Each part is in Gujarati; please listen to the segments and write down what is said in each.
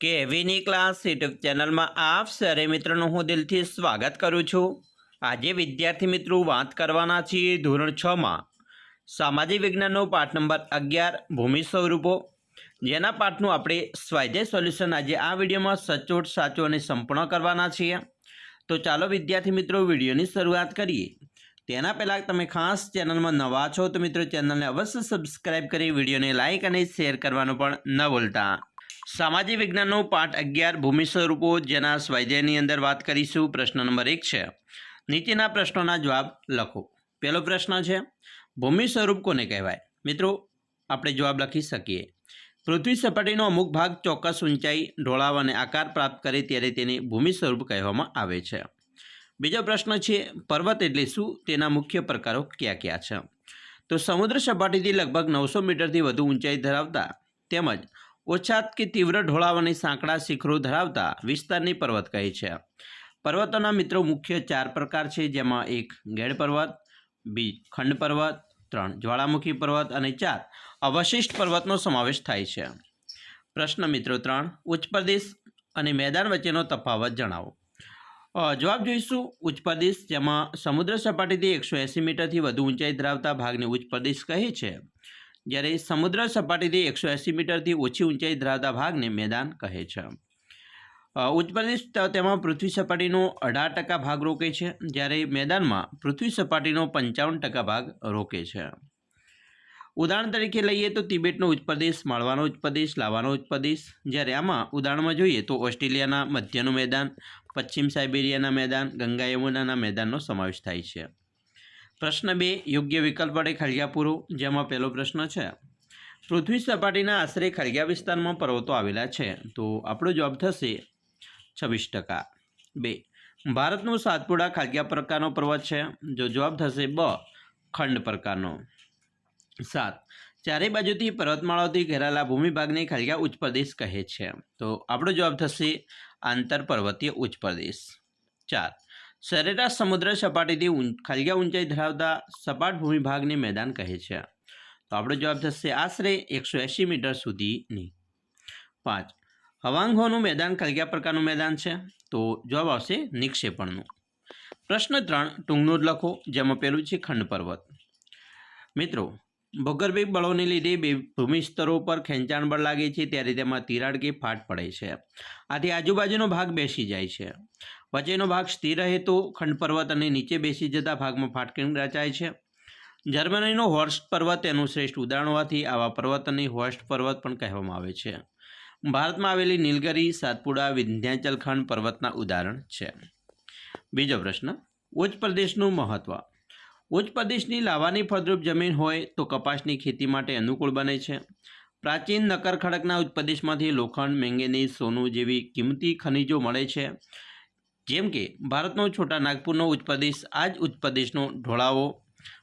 કે વીની ક્લાસ યુટ્યુબ ચેનલમાં આપ સરે મિત્રોનું હું દિલથી સ્વાગત કરું છું। આજે વિદ્યાર્થી મિત્રો વાત કરવાના છીએ ધોરણ 6માં સામાજિક વિજ્ઞાનનો પાઠ નંબર 11 ભૂમિ સ્વરૂપો, જેના પાઠનું આપણે સ્વાધ્યાય સોલ્યુશન આજે આ વિડીયોમાં સચોટ સાચું અને સંપૂર્ણ કરવાના છીએ। તો ચાલો વિદ્યાર્થી મિત્રો વિડીયોની શરૂઆત કરીએ। તેના પહેલાં તમે ખાસ ચેનલમાં નવા છો તો મિત્રો ચેનલને અવશ્ય સબસ્ક્રાઇબ કરી વિડીયોને લાઇક અને શેર કરવાનું પણ ન ભૂલતા। સામાજિક વિજ્ઞાનનો પાઠ 11 ભૂમિ સ્વરૂપો, જેના સ્વાધ્યાયની અંદર વાત કરીશું। પ્રશ્ન નંબર 1 છે, નીચેના પ્રશ્નોના જવાબ લખો। પહેલો પ્રશ્ન છે, ભૂમિ સ્વરૂપ કોને કહેવાય? મિત્રો આપણે જવાબ લખી શકીએ, પૃથ્વી સપાટીનો અમુક ભાગ ચોક્કસ ઊંચાઈ, ઢોળાવ અને આકાર પ્રાપ્ત કરે ત્યારે તેને ભૂમિ સ્વરૂપ કહેવામાં આવે છે। બીજો પ્રશ્ન છે, પર્વત એટલે શું? તેના મુખ્ય પ્રકારો કયા કયા છે? તો સમુદ્ર સપાટીથી લગભગ 900 મીટરથી વધુ ઊંચાઈ ધરાવતા તેમજ ઓછા કે તીવ્ર ઢોળાવ અને સાંકડા શિખરો ધરાવતા વિસ્તારની પર્વત કહે છે। પર્વતોના મિત્રો મુખ્ય 4 પ્રકાર છે, જેમાં 1 ગેડ પર્વત, 2 ખંડ પર્વત, 3 જ્વાળામુખી પર્વત અને 4 અવશિષ્ટ પર્વતનો સમાવેશ થાય છે। પ્રશ્ન મિત્રો 3, ઉચ્ચ પ્રદેશ અને મેદાન વચ્ચેનો તફાવત જણાવો। જવાબ જોઈશું, ઉચ્ચ પ્રદેશ જેમાં સમુદ્ર સપાટીથી 180 મીટરથી વધુ ઊંચાઈ ધરાવતા ભાગને ઉચ્ચ પ્રદેશ કહે છે, જ્યારે સમુદ્ર સપાટીથી 180 મીટરથી ઓછી ઊંચાઈ ધરાવતા ભાગને મેદાન કહે છે। ઉચ્ચ પ્રદેશ તેમાં પૃથ્વી સપાટીનો 18% ભાગ રોકે છે, જ્યારે મેદાનમાં પૃથ્વી સપાટીનો 55% ભાગ રોકે છે। ઉદાહરણ તરીકે લઈએ તો તિબેટનો ઉચ્ચ પ્રદેશ, માળવાનો ઉચ્ચ પ્રદેશ, લાવાનો ઉચ્ચ પ્રદેશ, જ્યારે આમાં ઉદાહરણમાં જોઈએ તો ઓસ્ટ્રેલિયાના મધ્યનું મેદાન, પશ્ચિમ સાઇબેરિયાના મેદાન, ગંગા યમુનાના મેદાનનો સમાવેશ થાય છે। પ્રશ્ન 2, યોગ્ય વિકલ્પ વડે ખળિયા પૂરો, જેમાં પહેલો પ્રશ્ન છે, પૃથ્વી સપાટીના આશરે ખળિયા વિસ્તારમાં પર્વતો આવેલા છે, તો આપણો જવાબ થશે 26%। 2, ભારતનો સાતપુડા ખળિયા પ્રકારનો પર્વત છે, જો જવાબ થશે બ, ખંડ પ્રકારનો। 7, ચારે બાજુથી પર્વતમાળાઓથી ઘેરાયેલા ભૂમિભાગને ખળિયા ઉચ્ચ પ્રદેશ કહે છે, તો આપણો જવાબ થશે આંતર પર્વતીય ઉચ્ચ પ્રદેશ। 4, સરેરાશ સમુદ્ર સપાટીથી ખળિયા ઊંચાઈ ધરાવતા સપાટ ભૂમિભાગને મેદાન કહે છે, તો આપણો જવાબ થશે આશરે 180 મીટર સુધીની। 5, હવાંગહોનું મેદાન ખળિયા પ્રકારનું મેદાન છે, તો જવાબ આવશે નિક્ષેપણનું। પ્રશ્ન 3, ટૂંકનું જ લખો, જેમાં પહેલું છે ખંડ પર્વત। મિત્રો ભૂગર્ભિક બળોને લીધે ભૂમિ સ્તરો પર ખેંચાણ બળ લાગે છે, ત્યારે તેમાં તિરાડ કે ફાટ પડે છે, આથી આજુબાજુનો ભાગ બેસી જાય છે, વચ્ચેનો ભાગ સ્થિર રહે તો ખંડ પર્વત અને નીચે બેસી જતા ભાગમાં ફાટકણ રચાય છે। જર્મનીનો હોર્સ્ટ પર્વત તેનું શ્રેષ્ઠ ઉદાહરણ હોવાથી આવા પર્વતને હોર્સ્ટ પર્વત પણ કહેવામાં આવે છે। ભારતમાં આવેલી નીલગિરી, સાતપુડા, વિંધ્યાચલ ખંડ પર્વતના ઉદાહરણ છે। બીજો પ્રશ્ન, ઉચ્ચ પ્રદેશનું મહત્વ। ઉચ્ચ પ્રદેશની લાવાની ફળદ્રુપ જમીન હોય તો કપાસની ખેતી માટે અનુકૂળ બને છે। પ્રાચીન નક્કર ખડકના ઉચ્ચ પ્રદેશમાંથી લોખંડ, મેંગેનીઝ, સોનું જેવી કિંમતી ખનિજો મળે છે, જેમ કે ભારતનો છોટા નાગપુરનો ઉચ્ચ પ્રદેશ। આ જ ઉચ્ચ પ્રદેશનો ઢોળાવો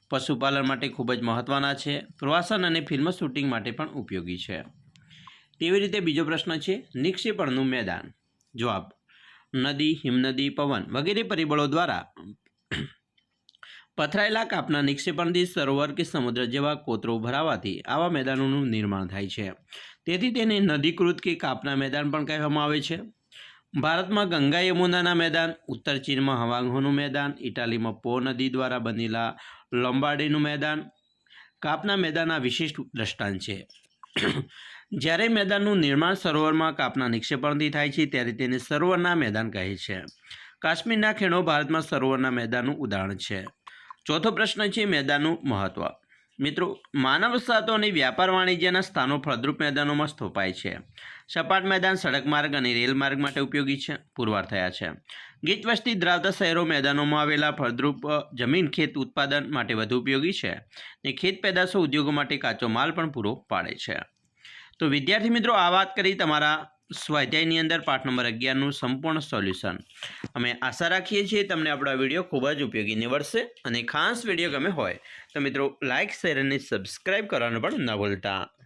પશુપાલન માટે ખૂબ જ મહત્ત્વના છે, પ્રવાસન અને ફિલ્મ શૂટિંગ માટે પણ ઉપયોગી છે। તેવી રીતે બીજો પ્રશ્ન છે, નિક્ષેપણનું મેદાન। જવાબ, નદી, હિમનદી, પવન વગેરે પરિબળો દ્વારા પથરાયેલા કાપના નિક્ષેપણથી સરોવર કે સમુદ્ર જેવા કોતરો ભરાવાથી આવા મેદાનોનું નિર્માણ થાય છે, તેથી તેને નદીકૃત કે કાપના મેદાન પણ કહેવામાં આવે છે। ભારતમાં ગંગા યમુનાના મેદાન, ઉત્તર ચીનમાં હવાંગહોનું મેદાન, ઇટાલીમાં પો નદી દ્વારા બનેલા લોમ્બાર્ડીનું મેદાન કાપના મેદાનના વિશિષ્ટ દ્રષ્ટાંત છે। જ્યારે મેદાનનું નિર્માણ સરોવરમાં કાપના નિક્ષેપણથી થાય છે, ત્યારે તેને સરોવરના મેદાન કહે છે। કાશ્મીરના ખીણો ભારતમાં સરોવરના મેદાનનું ઉદાહરણ છે। ચોથો પ્રશ્ન છે, મેદાનનું મહત્વ। મિત્રો માનવ વસાહતો અને વ્યાપાર વાણિજ્યના સ્થાનો ફળદ્રુપ મેદાનોમાં સ્થપાય છે। સપાટ મેદાન સડક માર્ગ અને રેલ માર્ગ માટે ઉપયોગી છે, પુરવાર થયા છે। ગીચ વસ્તી ધરાવતા શહેરો મેદાનોમાં આવેલા ફળદ્રુપ જમીન ખેત ઉત્પાદન માટે વધુ ઉપયોગી છે, અને ખેત પેદાશો ઉદ્યોગો માટે કાચો માલ પણ પૂરો પાડે છે। તો વિદ્યાર્થી મિત્રો આ વાત કરી તમારા સ્વાધ્યાયની અંદર પાઠ નંબર 11નું સંપૂર્ણ સોલ્યુશન। અમે આશા રાખીએ છીએ તમને આપણો આ વિડીયો ખૂબ જ ઉપયોગી નીવડશે, અને ખાસ વિડીયો ગમે હોય તો મિત્રો લાઇક, શેર અને સબસ્ક્રાઈબ કરવાનું પણ ન ભૂલતા।